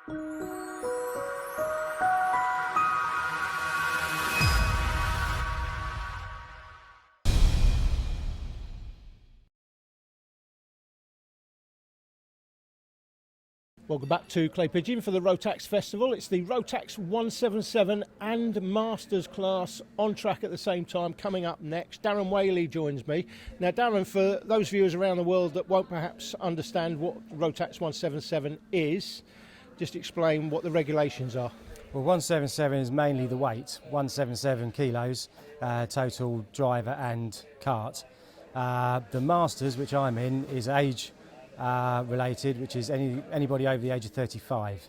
Welcome back to Clay Pigeon for the Rotax Festival. It's the Rotax 177 and Masters class on track at the same time. Coming up next, Darren Whaley joins me. Now, Darren, for those viewers around the world that won't perhaps understand what Rotax 177 is, just explain what the regulations are. Well, 177 is mainly the weight, 177 kilos, total driver and cart. The Masters, which I'm in, is age related, which is anybody over the age of 35.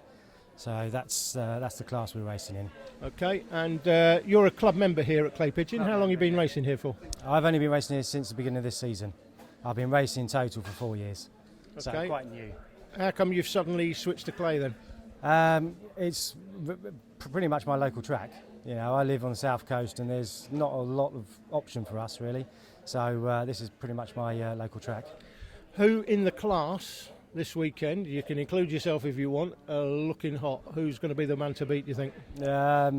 So that's the class we're racing in. Okay, and you're a club member here at Clay Pigeon. How long have you been racing here for? I've only been racing here since the beginning of this season. I've been racing in total for 4 years, so Okay. quite new. How come you've suddenly switched to Clay then? It's pretty much my local track. You know, I live on the south coast and there's not a lot of option for us really. So this is pretty much my local track. Who in the class this weekend, you can include yourself if you want, looking hot? Who's going to be the man to beat, do you think?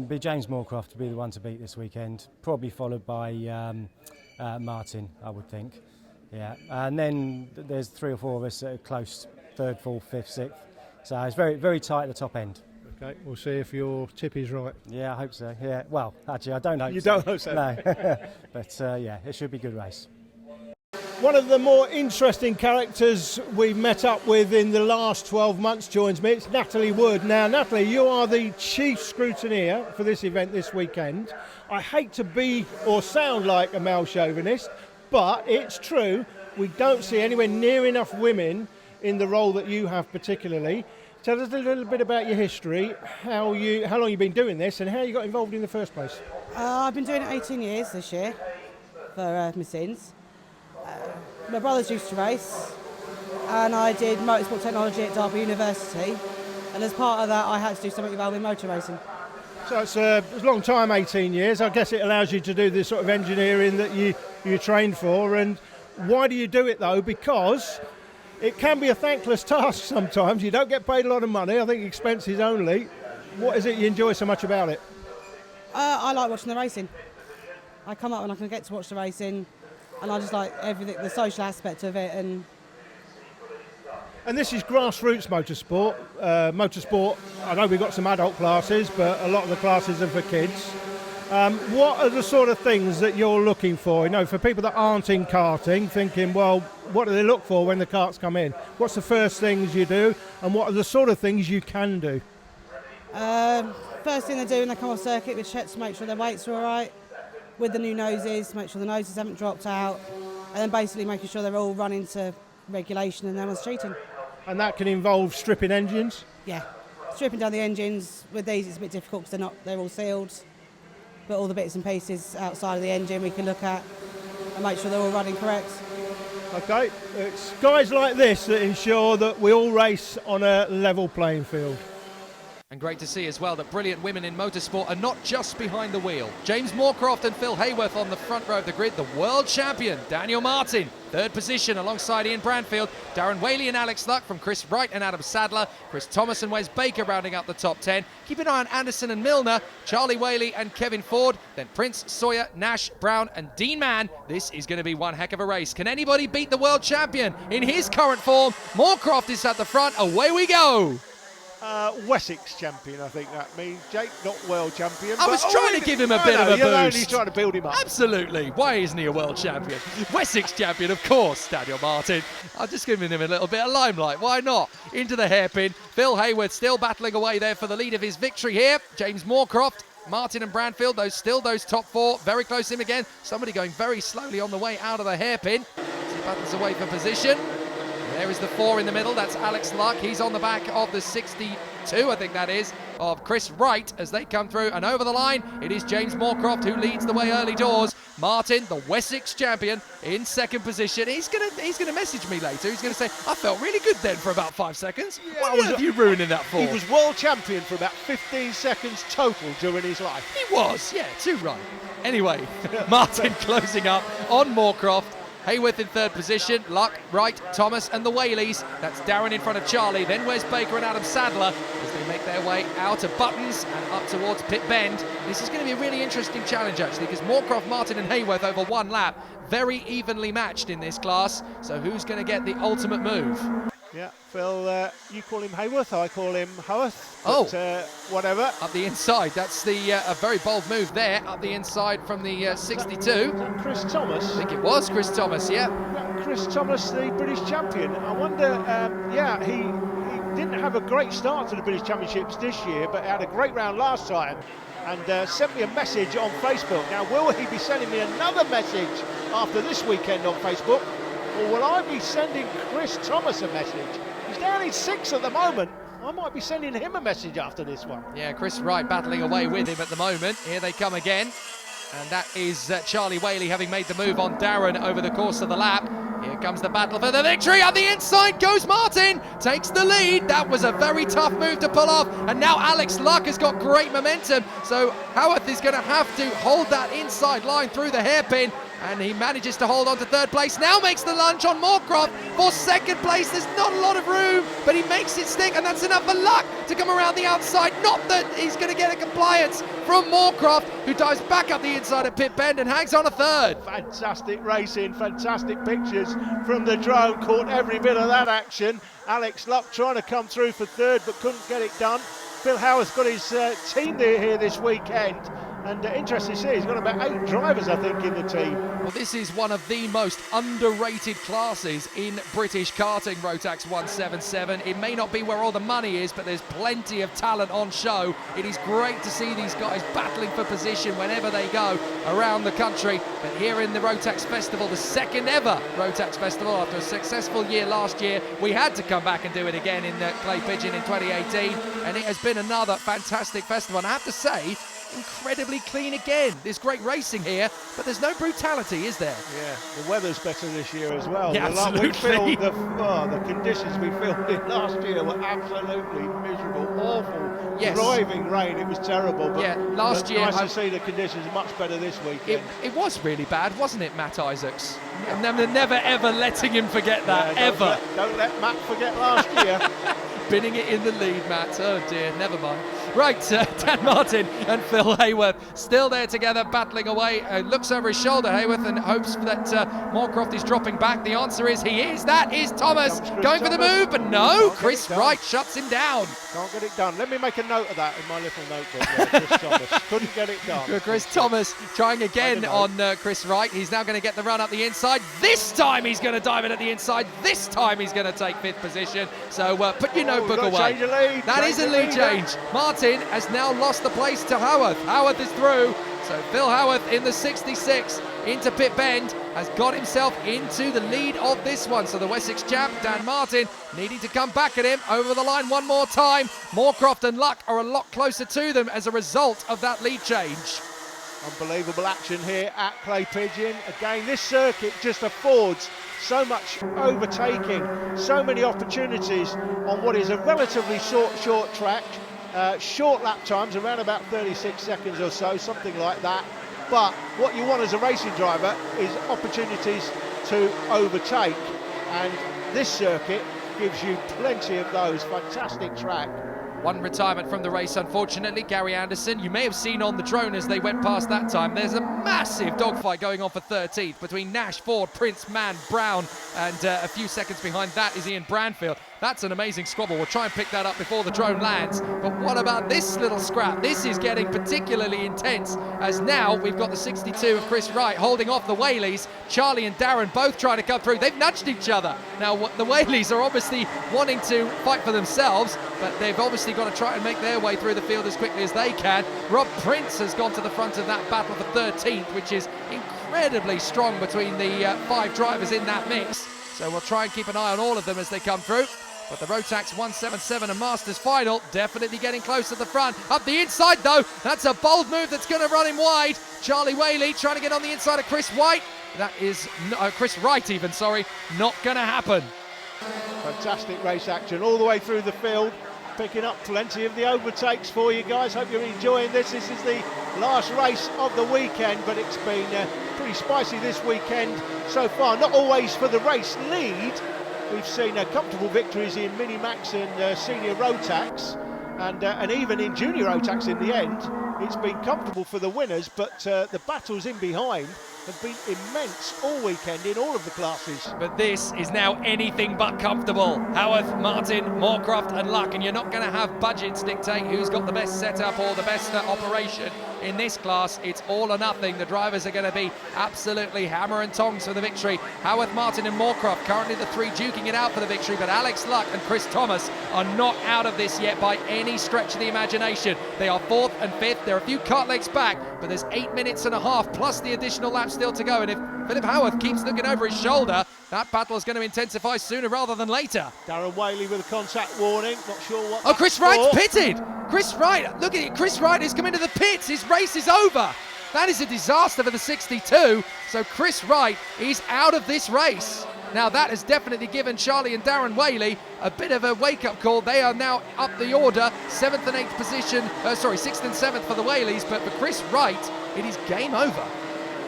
Be James Moorcroft to be the one to beat this weekend, probably followed by Martin, I would think. Yeah, and then there's 3 or 4 of us that are close, 3rd, 4th, 5th, 6th. So it's very, very tight at the top end. Okay, we'll see if your tip is right. Yeah, I hope so. Yeah, well, actually, I don't hope so. You don't hope so? No, but yeah, it should be a good race. One of the more interesting characters we've met up with in the last 12 months joins me. It's Natalie Wood. Now, Natalie, you are the chief scrutineer for this event this weekend. I hate to be or sound like a male chauvinist, but it's true. We don't see anywhere near enough women in the role that you have particularly. Tell us a little bit about your history, how long you've been doing this and how you got involved in the first place. I've been doing it 18 years this year for my sins. My brothers used to race and I did motorsport technology at Derby University, and as part of that I had to do something involving motor racing. So it's a long time, 18 years. I guess it allows you to do this sort of engineering that you trained for. And why do you do it though? Because it can be a thankless task sometimes. You don't get paid a lot of money. I think expenses only. What is it you enjoy so much about it? I like watching the racing. I come up and I can get to watch the racing, and I just like everything, the social aspect of it. And this is grassroots motorsport. Motorsport, I know we've got some adult classes, but a lot of the classes are for kids. What are the sort of things that you're looking for? You know, for people that aren't in karting, thinking, well, what do they look for when the karts come in? What's the first things you do, and what are the sort of things you can do? First thing they do when they come off circuit, we check to make sure their weights are all right. With the new noses, make sure the noses haven't dropped out, and then basically making sure they're all running to regulation and no one's cheating. And that can involve stripping engines? Yeah, stripping down the engines. With these it's a bit difficult because they're all sealed, but all the bits and pieces outside of the engine we can look at and make sure they're all running correct. Okay, it's guys like this that ensure that we all race on a level playing field. And great to see as well that brilliant women in motorsport are not just behind the wheel. James Moorcroft and Phil Hayworth on the front row of the grid. The world champion, Daniel Martin, 3rd position alongside Ian Branfield. Darren Whaley and Alex Luck from Chris Wright and Adam Sadler. Chris Thomas and Wes Baker rounding out the top 10. Keep an eye on Anderson and Milner, Charlie Whaley and Kevin Ford. Then Prince, Sawyer, Nash, Brown and Dean Mann. This is going to be one heck of a race. Can anybody beat the world champion in his current form? Moorcroft is at the front. Away we go. Wessex champion, I think that means, Jake, not world champion. I was trying to give him a bit of a you're boost. only trying to build him up. Absolutely. Why isn't he a world champion? Wessex champion, of course, Daniel Martin. I'm just giving him a little bit of limelight. Why not? Into the hairpin. Phil Hayworth still battling away there for the lead of his victory here. James Moorcroft, Martin and Branfield, those top 4. Very close to him again. Somebody going very slowly on the way out of the hairpin. He battles away for position. There is the 4 in the middle, that's Alex Luck. He's on the back of the 62, I think that is, of Chris Wright as they come through. And over the line, it is James Moorcroft who leads the way early doors. Martin, the Wessex champion, in 2nd position. He's gonna message me later. He's gonna say, I felt really good then for about 5 seconds. Yeah, what on earth are you ruining that for? He was world champion for about 15 seconds total during his life. He was, yeah, too right. Anyway, Martin closing up on Moorcroft. Hayworth in third position, Luck, Wright, Thomas and the Whaleys. That's Darren in front of Charlie, then Wes Baker and Adam Sadler as they make their way out of Buttons and up towards Pit Bend. This is going to be a really interesting challenge actually, because Moorcroft, Martin and Hayworth over one lap, very evenly matched in this class. So who's going to get the ultimate move? Yeah, Phil, you call him Hayworth, I call him Howarth. Oh, whatever. Up the inside, that's the a very bold move there, up the inside from the 62. Is that Chris Thomas? I think it was Chris Thomas, yeah. Chris Thomas, the British champion. I wonder, he didn't have a great start to the British Championships this year, but had a great round last time and sent me a message on Facebook. Now, will he be sending me another message after this weekend on Facebook? Or will I be sending Chris Thomas a message? He's down in 6th at the moment. I might be sending him a message after this one. Yeah, Chris Wright battling away with him at the moment. Here they come again. And that is Charlie Whaley having made the move on Darren over the course of the lap. Here comes the battle for the victory. On the inside goes Martin. Takes the lead. That was a very tough move to pull off. And now Alex Luck has got great momentum. So Howarth is going to have to hold that inside line through the hairpin. And he manages to hold on to third place. Now makes the lunge on Moorcroft for second place. There's not a lot of room, but he makes it stick, and that's enough for Luck to come around the outside. Not that he's going to get a compliance from Moorcroft, who dives back up the inside at Pit Bend and hangs on a third. Fantastic racing, fantastic pictures from the drone. Caught every bit of that action. Alex Luck trying to come through for third, but couldn't get it done. Phil Howarth got his team there here this weekend. And interesting to see, he's got about 8 drivers, I think, in the team. Well, this is one of the most underrated classes in British karting, Rotax 177. It may not be where all the money is, but there's plenty of talent on show. It is great to see these guys battling for position whenever they go around the country. But here in the Rotax Festival, the second ever Rotax Festival, after a successful year last year, we had to come back and do it again in Clay Pigeon in 2018. And it has been another fantastic festival. And I have to say, incredibly clean again. There's great racing here, but there's no brutality, is there? Yeah, the weather's better this year as well. Yeah, absolutely. The conditions we filmed in last year were absolutely miserable, awful, Yes. driving rain. It was terrible. But Yeah, last year nice to see the conditions much better this weekend. It was really bad, wasn't it, Matt Isaacs? And then they're never ever letting him forget that, Yeah, ever. Don't let Matt forget last year. Binning it in the lead, Matt. Oh dear, never mind. Right, Dan Martin and Phil Hayworth still there together, battling away. Looks over his shoulder, Hayworth, and hopes that Moorcroft is dropping back. The answer is he is. That is Thomas going for the move, but no, Chris Wright shuts him down. Can't get it done. Let me make a note of that in my little notebook there, Chris Thomas. Couldn't get it done. Chris Thomas trying again on Chris Wright. He's now going to get the run up the inside. This time he's going to dive in at the inside. This time he's going to take 5th position. So put your notebook away. That is a lead change. Martin has now lost the place to Howarth. Howarth is through. So Phil Howarth in the 66 into Pit Bend has got himself into the lead of this one. So the Wessex champ, Dan Martin, needing to come back at him over the line one more time. Moorcroft and Luck are a lot closer to them as a result of that lead change. Unbelievable action here at Clay Pigeon. Again, this circuit just affords so much overtaking, so many opportunities on what is a relatively short track. Short lap times, around about 36 seconds or so, something like that. But what you want as a racing driver is opportunities to overtake. And this circuit gives you plenty of those. Fantastic track. One retirement from the race, unfortunately, Gary Anderson. You may have seen on the drone as they went past that time, there's a massive dogfight going on for 13th between Nash, Ford, Prince, Mann, Brown, and a few seconds behind that is Ian Branfield. That's an amazing squabble. We'll try and pick that up before the drone lands. But what about this little scrap? This is getting particularly intense, as now we've got the 62 of Chris Wright holding off the Whaleys. Charlie and Darren both trying to come through. They've nudged each other. Now, the Whaleys are obviously wanting to fight for themselves, but they've obviously got to try and make their way through the field as quickly as they can. Rob Prince has gone to the front of that battle for 13th, which is incredibly strong between the 5 drivers in that mix. So we'll try and keep an eye on all of them as they come through. But the Rotax 177 and Masters final definitely getting close to the front. Up the inside though, that's a bold move that's going to run him wide. Charlie Whaley trying to get on the inside of Chris White. That is Chris Wright even, sorry, not going to happen. Fantastic race action all the way through the field. picking up plenty of the overtakes for you guys. Hope you're enjoying this. This is the last race of the weekend, but it's been pretty spicy this weekend so far. Not always for the race lead. We've seen comfortable victories in Minimax and Senior Rotax, and even in Junior Rotax in the end. It's been comfortable for the winners, but the battles in behind have been immense all weekend in all of the classes. But this is now anything but comfortable. Howarth, Martin, Moorcroft and Luck, and you're not going to have budgets dictate who's got the best setup or the best operation. In this class, it's all or nothing. The drivers are going to be absolutely hammer and tongs for the victory. Howarth, Martin and Moorcroft, currently the three duking it out for the victory, but Alex Luck and Chris Thomas are not out of this yet by any stretch of the imagination. They are 4th and 5th. They're a few cart legs back, but there's 8 minutes and a half plus the additional laps still to go, and if Philip Howarth keeps looking over his shoulder, that battle is going to intensify sooner rather than later. Darren Whaley with a contact warning, not sure what. Oh, Chris Wright's pitted! Chris Wright, look at it, Chris Wright is coming to the pits, his race is over! That is a disaster for the 62, so Chris Wright is out of this race. Now that has definitely given Charlie and Darren Whaley a bit of a wake-up call. They are now up the order, 7th and 8th position, 6th and 7th for the Whaleys, but for Chris Wright, it is game over.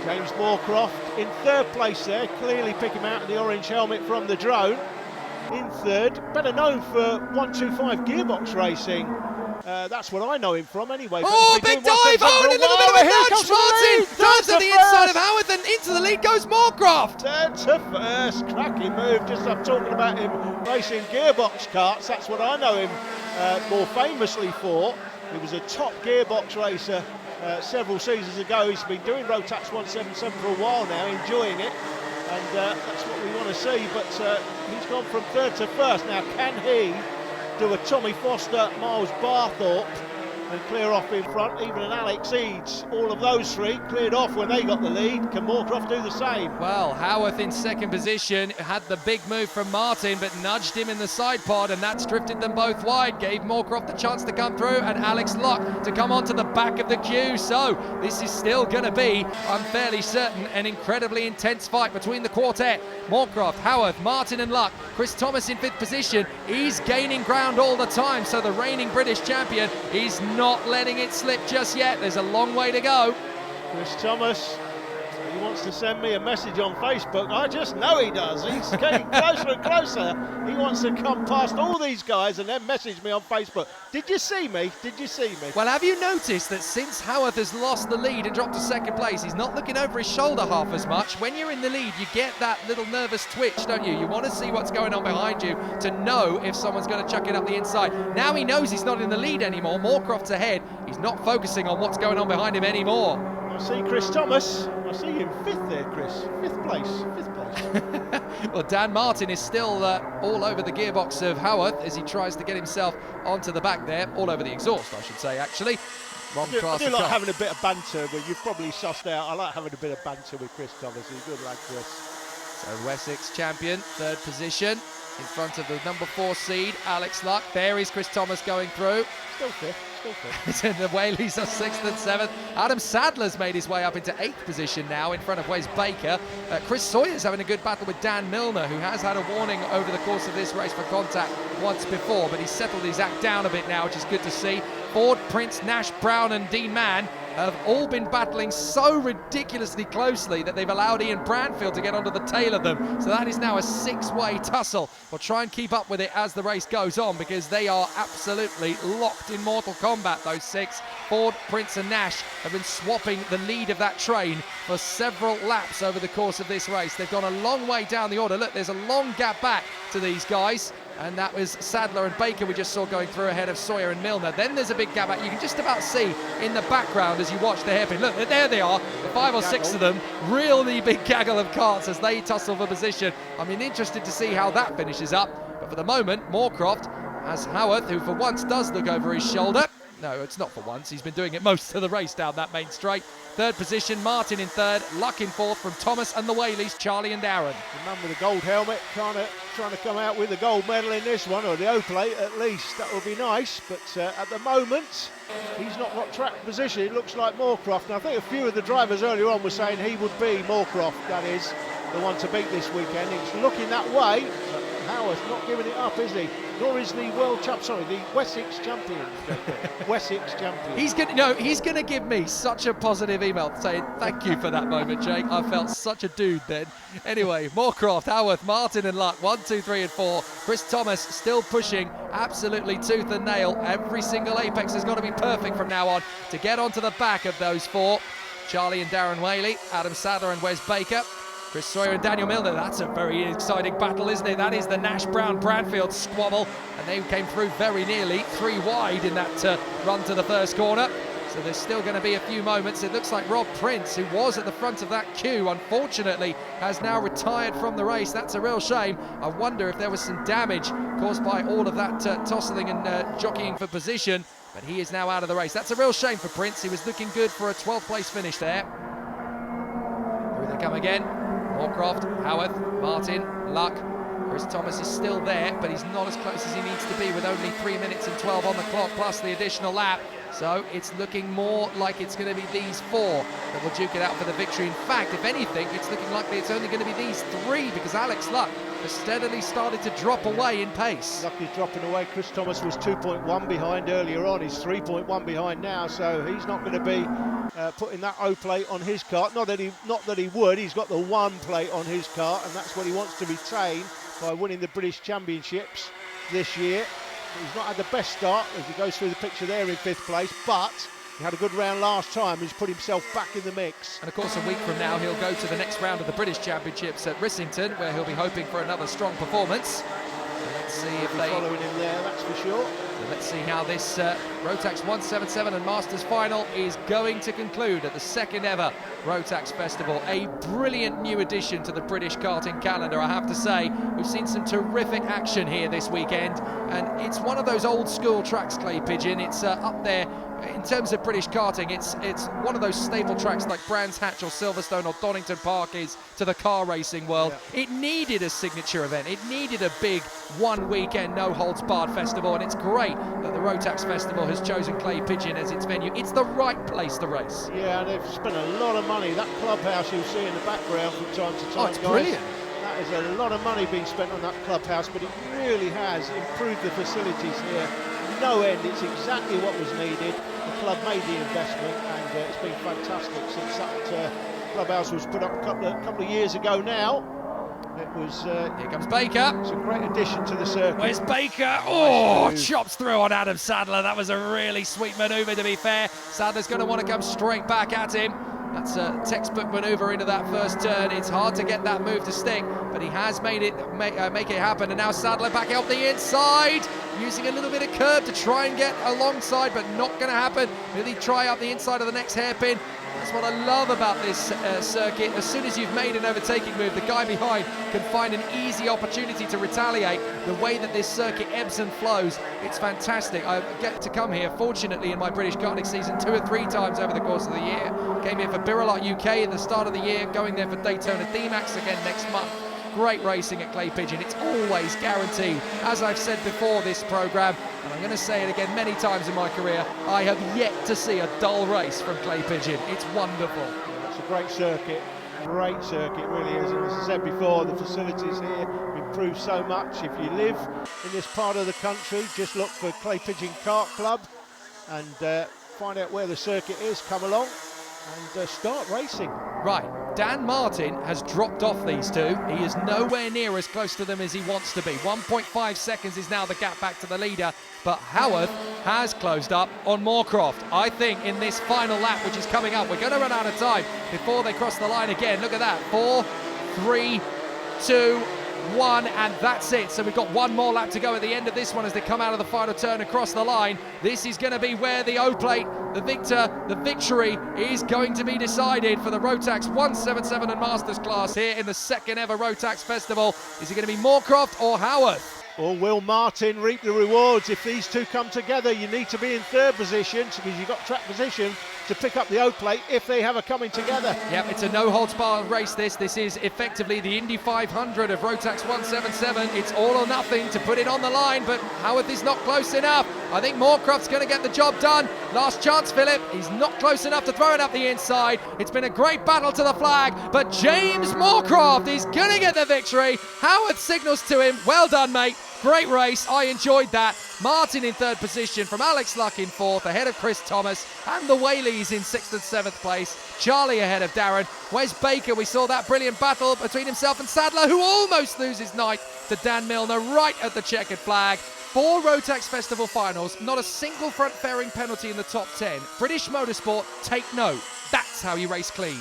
James Moorcroft in 3rd place there, clearly picking him out in the orange helmet from the drone. In 3rd, better known for 125 gearbox racing. That's what I know him from anyway. Oh, big dive! Oh, and a little bit of a nudge! Martin turns to the inside of Howarth, and into the lead goes Moorcroft. Third to first, cracking move. Just I'm talking about him racing gearbox karts. That's what I know him more famously for. He was a top gearbox racer several seasons ago. He's been doing Rotax 177 for a while now, enjoying it, and that's what we want to see. But he's gone from 3rd to 1st. Now, can he do a Tommy Foster, Miles Barthorpe and clear off in front? Even an Alex Eads, all of those three cleared off when they got the lead. Can Moorcroft do the same? Well, Howarth in 2nd position had the big move from Martin, but nudged him in the side pod, and that's drifted them both wide, gave Moorcroft the chance to come through and Alex Luck to come onto the back of the queue. So this is still going to be, I'm fairly certain, an incredibly intense fight between the quartet. Moorcroft, Howarth, Martin and Luck. Chris Thomas in 5th position. He's gaining ground all the time, so the reigning British champion is not letting it slip just yet. There's a long way to go. Chris Thomas, he wants to send me a message on Facebook. I just know he does. He's getting closer and closer. He wants to come past all these guys and then message me on Facebook. Did you see me? Did you see me? Well, have you noticed that since Howarth has lost the lead and dropped to 2nd place, he's not looking over his shoulder half as much. When you're in the lead, you get that little nervous twitch, don't you? You want to see what's going on behind you to know if someone's going to chuck it up the inside. Now he knows he's not in the lead anymore. Moorcroft's ahead. He's not focusing on what's going on behind him anymore. I see Chris Thomas. I see him 5th there, Chris. 5th place. 5th place. Well, Dan Martin is still all over the gearbox of Howarth as he tries to get himself onto the back there, all over the exhaust, I should say, actually. Wrong class I do of like car. having a bit of banter, but you've probably sussed out. I like having a bit of banter with Chris Thomas. He's a good lad, Chris. So Wessex champion, 3rd position, in front of the number 4 seed, Alex Luck. There is Chris Thomas going through. Still 5th. And the Whaleys are 6th and 7th. Adam Sadler's made his way up into 8th position now in front of Wes Baker. Chris Sawyer's having a good battle with Dan Milner, who has had a warning over the course of this race for contact once before, but he's settled his act down a bit now, which is good to see. Ford, Prince, Nash, Brown and Dean Mann have all been battling so ridiculously closely that they've allowed Ian Branfield to get onto the tail of them. So that is now a 6-way tussle. We'll try and keep up with it as the race goes on, because they are absolutely locked in mortal combat, those 6. Ford, Prince and Nash have been swapping the lead of that train for several laps over the course of this race. They've gone a long way down the order. Look, there's a long gap back to these guys. And that was Sadler and Baker we just saw going through ahead of Sawyer and Milner. Then there's a big gap back. You can just about see in the background as you watch the hairpin. Look, there they are, the 5 or 6 of them. Really big gaggle of carts as they tussle for position. I'm interested to see how that finishes up. But for the moment, Moorcroft has Howarth, who for once does look over his shoulder. No, it's not for once. He's been doing it most of the race down that main straight. 3rd position, Martin in 3rd, Luck in 4th from Thomas and the Whaleys, Charlie and Darren. The man with the gold helmet trying to come out with the gold medal in this one, or the O-plate at least. That would be nice, but at the moment, he's not got track position. It looks like Moorcroft. And I think a few of the drivers earlier on were saying he would be Moorcroft, that is, the one to beat this weekend. It's looking that way. Howarth not giving it up, is he? Nor is the the Wessex champion. Wessex champion. He's gonna give me such a positive email saying thank you for that moment, Jake. I felt such a dude then. Anyway, Moorcroft, Howarth, Martin and Luck, 1, 2, 3 and 4. Chris Thomas still pushing absolutely tooth and nail. Every single apex has got to be perfect from now on to get onto the back of those 4. Charlie and Darren Whaley, Adam Sadler and Wes Baker, Chris Sawyer and Daniel Milner. That's a very exciting battle, isn't it? That is the Nash Brown Branfield squabble, and they came through very nearly 3 wide in that run to the first corner. So there's still going to be a few moments. It looks like Rob Prince, who was at the front of that queue, unfortunately has now retired from the race. That's a real shame. I wonder if there was some damage caused by all of that tossing and jockeying for position, but he is now out of the race. That's a real shame for Prince. He was looking good for a 12th place finish there. Here they come again. Moorcroft, Howarth, Martin, Luck. Chris Thomas is still there, but he's not as close as he needs to be with only 3 minutes and 12 on the clock, plus the additional lap. So it's looking more like it's going to be these 4 that will duke it out for the victory. In fact, if anything, it's looking like it's only going to be these 3 because Alex Luck has steadily started to drop away in pace. Luck is dropping away. Chris Thomas was 2.1 behind earlier on. He's 3.1 behind now, so he's not going to be putting that O plate on his kart. Not that he would. He's got the 1 plate on his kart, and that's what he wants to retain by winning the British Championships this year. He's not had the best start as he goes through the picture there in 5th place, but he had a good round last time. He's put himself back in the mix. And of course, a week from now, he'll go to the next round of the British Championships at Rissington, where he'll be hoping for another strong performance. So let's see if they following him there, that's for sure. So let's see how this Rotax 177 and Masters final is going to conclude at the 2nd ever Rotax Festival. A brilliant new addition to the British karting calendar, I have to say. We've seen some terrific action here this weekend, and it's one of those old school tracks, Clay Pigeon. It's up there in terms of British karting. It's one of those staple tracks like Brands Hatch or Silverstone or Donington Park is to the car racing world. Yeah. It needed a signature event. It needed a big 1 weekend no holds barred festival, and it's great that the Rotax Festival has chosen Clay Pigeon as its venue. It's the right place to race. Yeah, and they've spent a lot of money. That clubhouse you'll see in the background from time to time. Oh, it's brilliant. That is a lot of money being spent on that clubhouse, but it really has improved the facilities here. No end. It's exactly what was needed. The club made the investment, and it's been fantastic since that clubhouse was put up a couple of years ago now. It was. Here comes Baker. It's a great addition to the circuit. Where's Baker? Oh, chops through on Adam Sadler. That was a really sweet manoeuvre, to be fair. Sadler's going to want to come straight back at him. That's a textbook manoeuvre into that first turn. It's hard to get that move to stick, but he has made it make it happen. And now Sadler back out the inside, using a little bit of curb to try and get alongside, but not going to happen. Will he try up the inside of the next hairpin? That's what I love about this circuit. As soon as you've made an overtaking move, the guy behind can find an easy opportunity to retaliate. The way that this circuit ebbs and flows, it's fantastic. I get to come here, fortunately, in my British karting season 2 or 3 times over the course of the year. Came here for Birrelot UK at the start of the year, going there for Daytona D-Max again next month. Great racing at Clay Pigeon. It's always guaranteed. As I've said before this programme, and I'm going to say it again many times in my career, I have yet to see a dull race from Clay Pigeon. It's wonderful. Yeah, it's a great circuit. Great circuit, really is. And as I said before, the facilities here improve so much. If you live in this part of the country, just look for Clay Pigeon Kart Club and find out where the circuit is, come along and start racing. Right, Dan Martin has dropped off these 2. He is nowhere near as close to them as he wants to be. 1.5 seconds is now the gap back to the leader, but Howarth has closed up on Moorcroft. I think in this final lap, which is coming up, we're going to run out of time before they cross the line again. Look at that, 4, 3, 2, 1, and that's it. So we've got 1 more lap to go at the end of this one as they come out of the final turn across the line. This is going to be where the O-plate, the victory is going to be decided for the Rotax 177 and Masters class here in the 2nd ever Rotax Festival. Is it going to be Moorcroft or Howarth? Or will Martin reap the rewards? If these 2 come together, you need to be in 3rd position because you've got track position to pick up the O-plate if they have a coming together. Yep, it's a no-holds-barred race, this. This is effectively the Indy 500 of Rotax 177. It's all or nothing to put it on the line, but Howarth is not close enough. I think Moorcroft's going to get the job done. Last chance, Philip. He's not close enough to throw it up the inside. It's been a great battle to the flag, but James Moorcroft is going to get the victory. Howard signals to him. Well done, mate. Great race. I enjoyed that. Martin in third position from Alex Luck in fourth, ahead of Chris Thomas, and the Whaleys in sixth and seventh place. Charlie ahead of Darren. Wes Baker, we saw that brilliant battle between himself and Sadler, who almost loses ninth to Dan Milner right at the checkered flag. 4 Rotax Festival finals, not a single front fairing penalty in the top 10. British Motorsport, take note. That's how you race clean.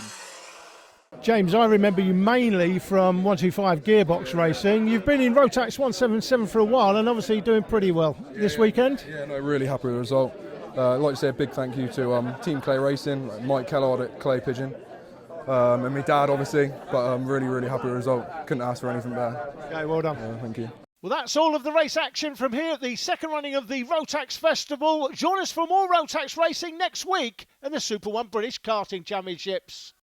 James, I remember you mainly from 125 gearbox racing. You've been in Rotax 177 for a while and obviously doing pretty well this weekend. Yeah, no, really happy with the result. I'd like to say a big thank you to Team Clay Racing, like Mike Kellard at Clay Pigeon, and my dad obviously, but I'm really, really happy with the result. Couldn't ask for anything better. Okay, well done. Thank you. Well, that's all of the race action from here at the second running of the Rotax Festival. Join us for more Rotax racing next week and the Super 1 British Karting Championships.